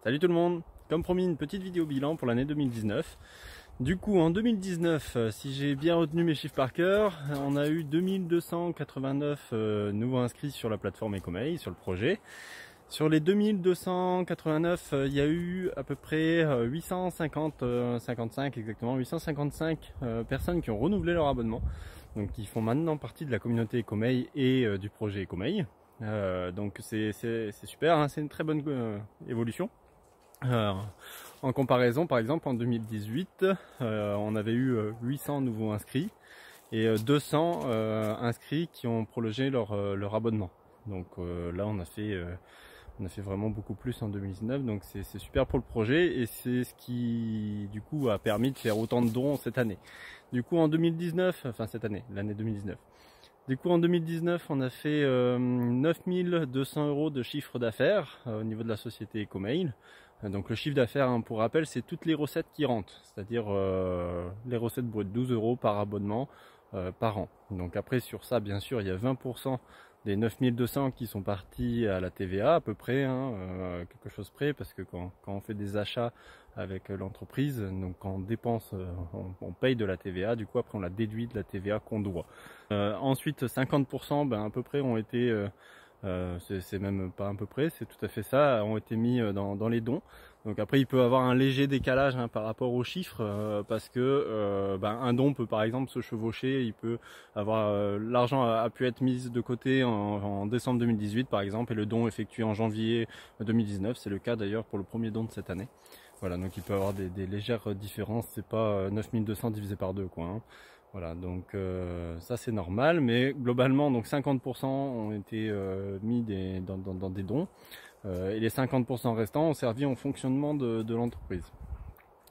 Salut tout le monde. Comme promis, une petite vidéo bilan pour l'année 2019. Du coup, en 2019, si j'ai bien retenu mes chiffres par cœur, on a eu 2289 nouveaux inscrits sur la plateforme Ecomail, sur le projet. Sur les 2289, il y a eu à peu près 55 exactement, 855 personnes qui ont renouvelé leur abonnement. Donc qui font maintenant partie de la communauté Ecomail et du projet Ecomail. Donc c'est super, hein, c'est une très bonne évolution. En comparaison, par exemple, en 2018, on avait eu 800 nouveaux inscrits et 200 inscrits qui ont prolongé leur abonnement. Donc là, on a fait vraiment beaucoup plus en 2019, donc c'est super pour le projet et c'est ce qui, du coup, a permis de faire autant de dons cette année. Du coup, en 2019, enfin cette année, l'année 2019. Du coup, en 2019, on a fait 9200 € de chiffre d'affaires au niveau de la société Ecomail. Donc le chiffre d'affaires, hein, pour rappel, c'est toutes les recettes qui rentrent, c'est-à-dire les recettes brutes, 12 € par abonnement par an. Donc après, sur ça, bien sûr, il y a 20% des 9200 qui sont partis à la TVA à peu près, hein, quelque chose près, parce que quand on fait des achats avec l'entreprise, donc quand on dépense, on paye de la TVA, du coup après on la déduit de la TVA qu'on doit. Ensuite 50% à peu près ont été, c'est même pas à peu près, c'est tout à fait ça, ont été mis dans les dons. Donc après il peut avoir un léger décalage, hein, par rapport aux chiffres, parce que un don peut par exemple se chevaucher, il peut avoir l'argent a pu être mis de côté en décembre 2018 par exemple et le don effectué en janvier 2019, c'est le cas d'ailleurs pour le premier don de cette année. Voilà, donc il peut y avoir des légères différences, c'est pas 9200 divisé par 2 quoi, hein. Voilà, donc ça c'est normal, mais globalement donc 50% ont été mis dans des dons et les 50% restants ont servi au fonctionnement de l'entreprise.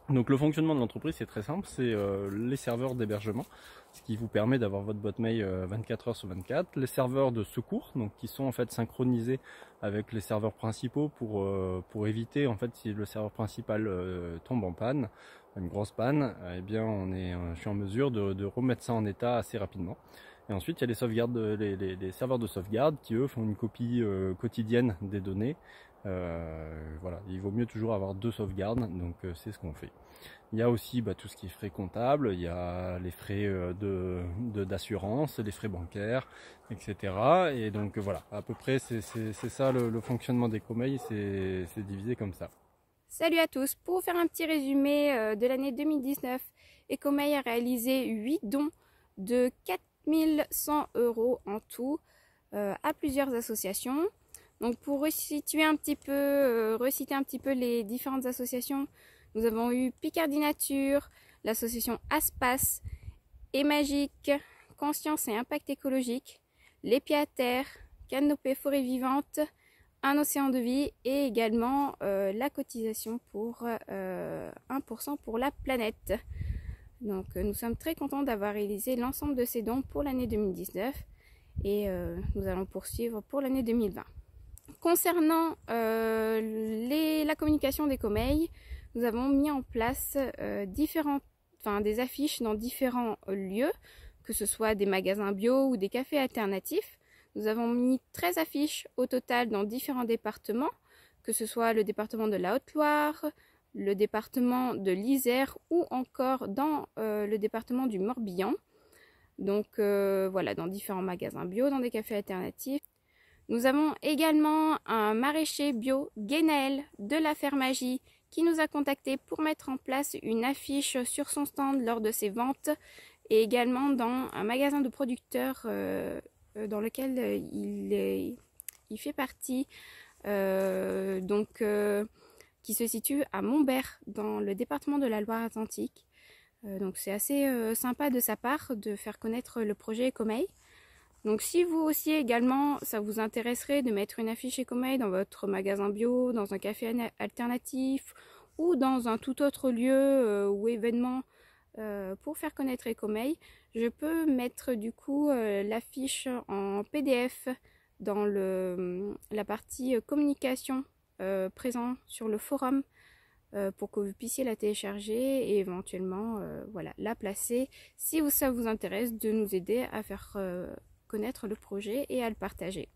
Donc le fonctionnement de l'entreprise c'est très simple, c'est les serveurs d'hébergement, ce qui vous permet d'avoir votre boîte mail 24 heures sur 24, les serveurs de secours, donc qui sont en fait synchronisés avec les serveurs principaux pour éviter en fait si le serveur principal tombe en panne, une grosse panne, eh bien je suis en mesure de remettre ça en état assez rapidement. Et ensuite il y a les sauvegardes, les serveurs de sauvegarde qui eux font une copie quotidienne des données. Voilà, il vaut mieux toujours avoir 2 sauvegardes, donc c'est ce qu'on fait. Il y a aussi tout ce qui est frais comptables, il y a les frais d'assurance, les frais bancaires, etc. Et donc voilà, à peu près c'est ça le fonctionnement d'Ecomail, c'est divisé comme ça. Salut à tous, pour vous faire un petit résumé de l'année 2019, Ecomail a réalisé 8 dons de 4100 € en tout à plusieurs associations. Donc pour reciter un petit peu les différentes associations, nous avons eu Picardie Nature, l'association Aspas, Emagic, Conscience et Impact Écologique, Les Pieds à Terre, Canopée Forêt Vivante, Un Océan de Vie et également la cotisation pour 1% pour la planète. Donc nous sommes très contents d'avoir réalisé l'ensemble de ces dons pour l'année 2019 et nous allons poursuivre pour l'année 2020. Concernant la communication d'Ecomail, nous avons mis en place des affiches dans différents lieux, que ce soit des magasins bio ou des cafés alternatifs. Nous avons mis 13 affiches au total dans différents départements, que ce soit le département de la Haute-Loire, le département de l'Isère ou encore dans le département du Morbihan. Donc voilà, dans différents magasins bio, dans des cafés alternatifs. Nous avons également un maraîcher bio, Guénaël, de la Ferme Magie, qui nous a contacté pour mettre en place une affiche sur son stand lors de ses ventes et également dans un magasin de producteurs dans lequel il fait partie, qui se situe à Montbert, dans le département de la Loire-Atlantique. Donc c'est assez sympa de sa part de faire connaître le projet Ecomail. Donc si vous aussi également, ça vous intéresserait de mettre une affiche Ecomail dans votre magasin bio, dans un café alternatif ou dans un tout autre lieu ou événement pour faire connaître Ecomail, je peux mettre du coup l'affiche en PDF dans la partie communication présent sur le forum pour que vous puissiez la télécharger et éventuellement la placer si ça vous intéresse de nous aider à faire connaître le projet et à le partager.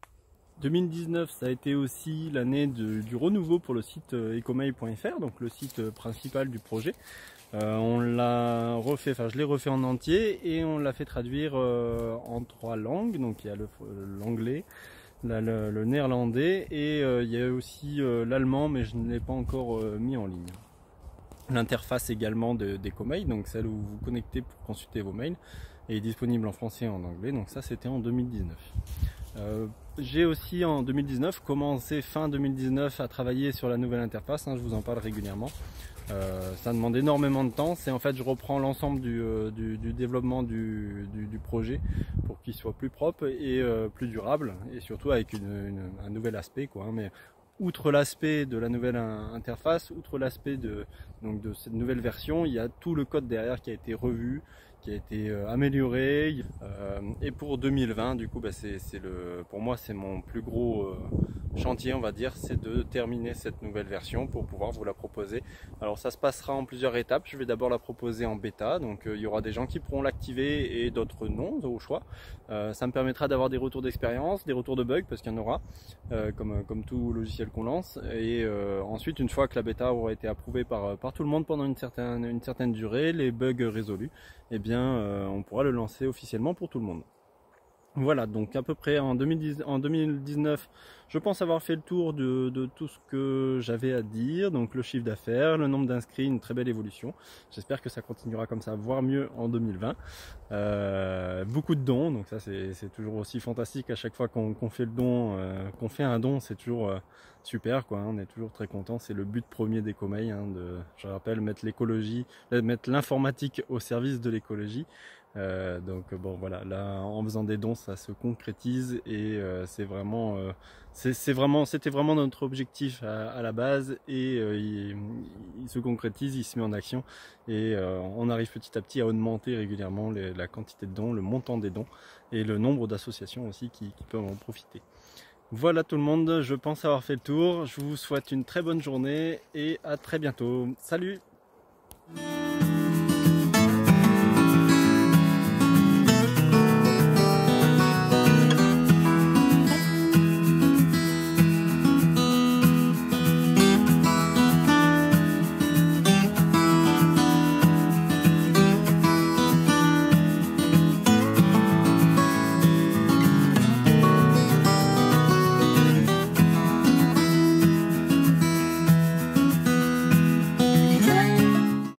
2019, ça a été aussi l'année du renouveau pour le site ecomail.fr, donc le site principal du projet. On l'a refait, enfin je l'ai refait en entier et on l'a fait traduire en 3 langues. Donc il y a l'anglais, le néerlandais et il y a aussi l'allemand, mais je ne l'ai pas encore mis en ligne. L'interface également d'Ecomail, donc celle où vous vous connectez pour consulter vos mails, est disponible en français et en anglais. Donc ça, c'était en 2019. J'ai aussi en 2019 commencé fin 2019 à travailler sur la nouvelle interface, je vous en parle régulièrement. Ça demande énormément de temps. C'est en fait, je reprends l'ensemble du développement du projet pour qu'il soit plus propre et plus durable, et surtout avec un nouvel aspect, quoi. Mais outre l'aspect de la nouvelle interface, outre l'aspect de cette nouvelle version, il y a tout le code derrière qui a été revu, qui a été amélioré. Et pour 2020, du coup, pour moi, c'est mon plus gros chantier, on va dire, c'est de terminer cette nouvelle version pour pouvoir vous la proposer. Alors ça se passera en plusieurs étapes. Je vais d'abord la proposer en bêta, donc il y aura des gens qui pourront l'activer et d'autres non, au choix. Ça me permettra d'avoir des retours d'expérience, des retours de bugs, parce qu'il y en aura, comme tout logiciel qu'on lance. Et ensuite, une fois que la bêta aura été approuvée par tout le monde pendant une certaine durée, les bugs résolus, eh bien on pourra le lancer officiellement pour tout le monde. Voilà, donc à peu près en 2019, je pense avoir fait le tour de tout ce que j'avais à dire. Donc le chiffre d'affaires, le nombre d'inscrits, une très belle évolution. J'espère que ça continuera comme ça, voire mieux en 2020. Beaucoup de dons, donc ça c'est toujours aussi fantastique à chaque fois qu'on fait le don, qu'on fait un don, c'est toujours super, quoi. On est toujours très content. C'est le but premier d'Ecomail, je rappelle, mettre l'informatique au service de l'écologie. Donc bon, voilà, là en faisant des dons ça se concrétise et c'était vraiment notre objectif à la base, et il se concrétise, il se met en action, et on arrive petit à petit à augmenter régulièrement la quantité de dons, le montant des dons et le nombre d'associations aussi qui peuvent en profiter. Voilà tout le monde, je pense avoir fait le tour. Je vous souhaite une très bonne journée et à très bientôt. Salut!